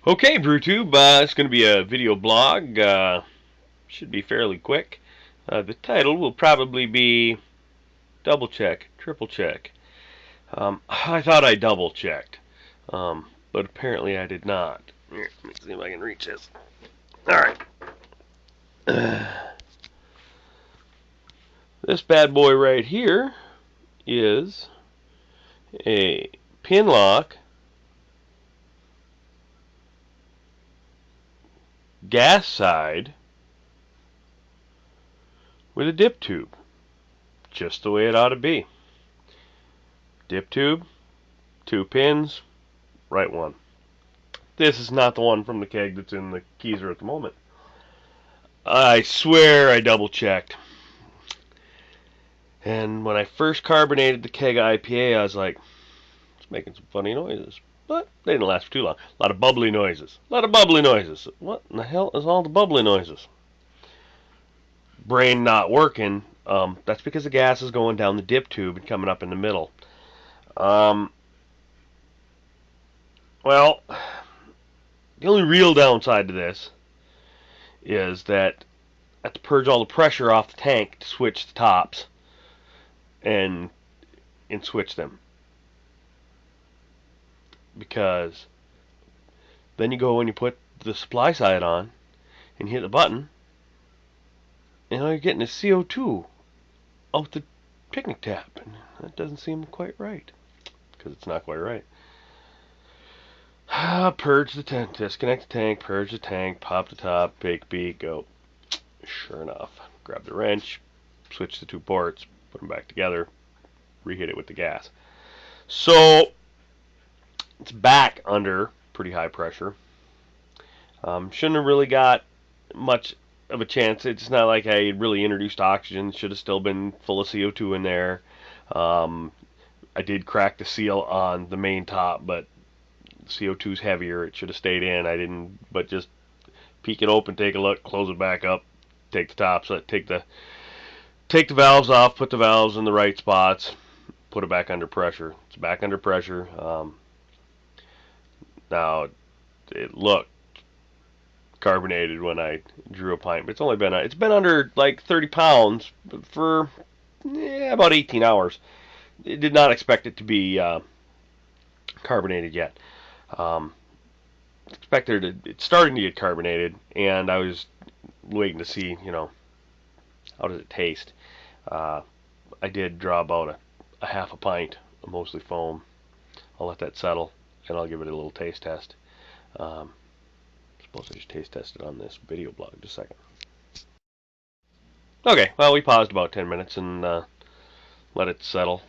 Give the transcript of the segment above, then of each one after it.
Okay, BrewTube, it's going to be a video blog. Should be fairly quick. The title will probably be Double Check, Triple Check. I thought I double checked, but apparently I did not. Here, let me see if I can reach this. Alright. This bad boy right here is a pin lock gas side with a dip tube. Just the way it ought to be. Dip tube, 2 pins, right one. This is not the one from the keg that's in the Keezer at the moment. I swear I double checked. And when I first carbonated the keg IPA, I was like, it's making some funny noises. But they didn't last for too long. A lot of bubbly noises. A lot of bubbly noises. What in the hell is all the bubbly noises? Brain not working. That's because the gas is going down the dip tube and coming up in the middle. Well, the only real downside to this is that I have to purge all the pressure off the tank to switch the tops and switch them, because then you go and you put the supply side on and hit the button, and all you're getting is CO2 out the picnic tap, and that doesn't seem quite right, because it's not quite right. Purge the tank, disconnect the tank, purge the tank, pop the top, bake beat, go. Sure enough, grab the wrench, switch the two ports, put them back together, rehit it with the gas. So it's back under pretty high pressure. Shouldn't have really got much of a chance. It's not like I really introduced oxygen. Should have still been full of CO2 in there. I did crack the seal on the main top, but CO2 is heavier. It should have stayed in. I didn't, but just peek it open, take a look, close it back up, take the tops, take the valves off, put the valves in the right spots, put it back under pressure. It's back under pressure. Now it looked carbonated when I drew a pint, but it's been under like 30 pounds for about 18 hours. I did not expect it to be carbonated yet. It's starting to get carbonated, and I was waiting to see, how does it taste. I did draw about a half a pint of mostly foam. I'll let that settle, and I'll give it a little taste test. Suppose I should taste test it on this video blog. Just a second. Okay, well, we paused about 10 minutes and let it settle.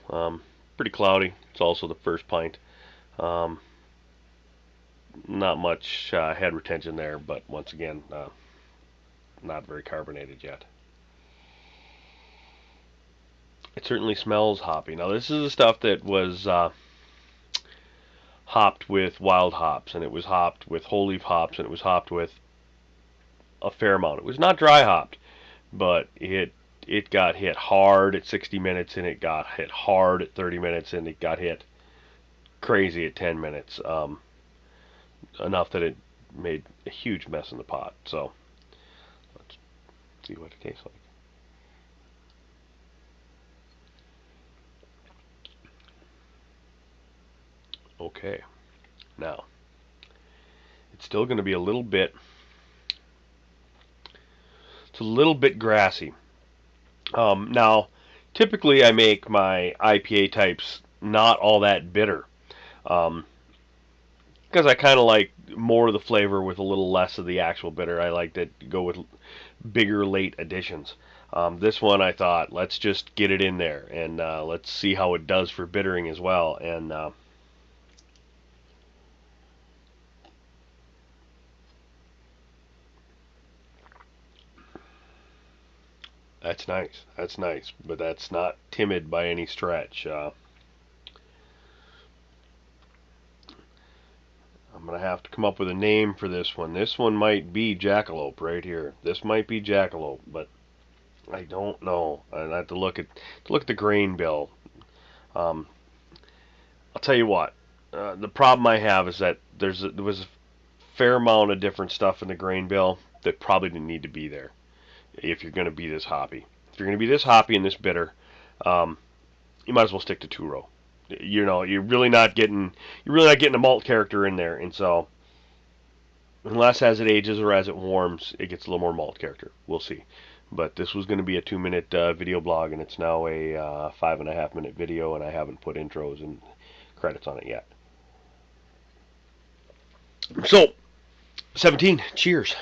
Pretty cloudy. It's also the first pint. Not much head retention there, but once again, not very carbonated yet. It certainly smells hoppy. Now, this is the stuff that was hopped with wild hops, and it was hopped with whole leaf hops, and it was hopped with a fair amount. It was not dry hopped, but it got hit hard at 60 minutes, and it got hit hard at 30 minutes, and it got hit crazy at 10 minutes. Enough that it made a huge mess in the pot. So let's see what it tastes like. Okay, now it's still going to be a little bit grassy. Now, typically I make my IPA types not all that bitter, because I kind of like more of the flavor with a little less of the actual bitter. I like to go with bigger late additions. This one I thought, let's just get it in there, and let's see how it does for bittering as well. And that's nice. That's nice, but that's not timid by any stretch. I'm going to have to come up with a name for this one. This one might be Jackalope right here. This might be Jackalope, but I don't know. I have to look at the grain bill. I'll tell you what. The problem I have is that there was fair amount of different stuff in the grain bill that probably didn't need to be there if you're going to be this hoppy. If you're going to be this hoppy and this bitter, you might as well stick to 2-row. You're really not getting a malt character in there, and so unless as it ages or as it warms, it gets a little more malt character. We'll see. But this was going to be a 2-minute video blog, and it's now a 5.5-minute video, and I haven't put intros and credits on it yet. So, 17. Cheers.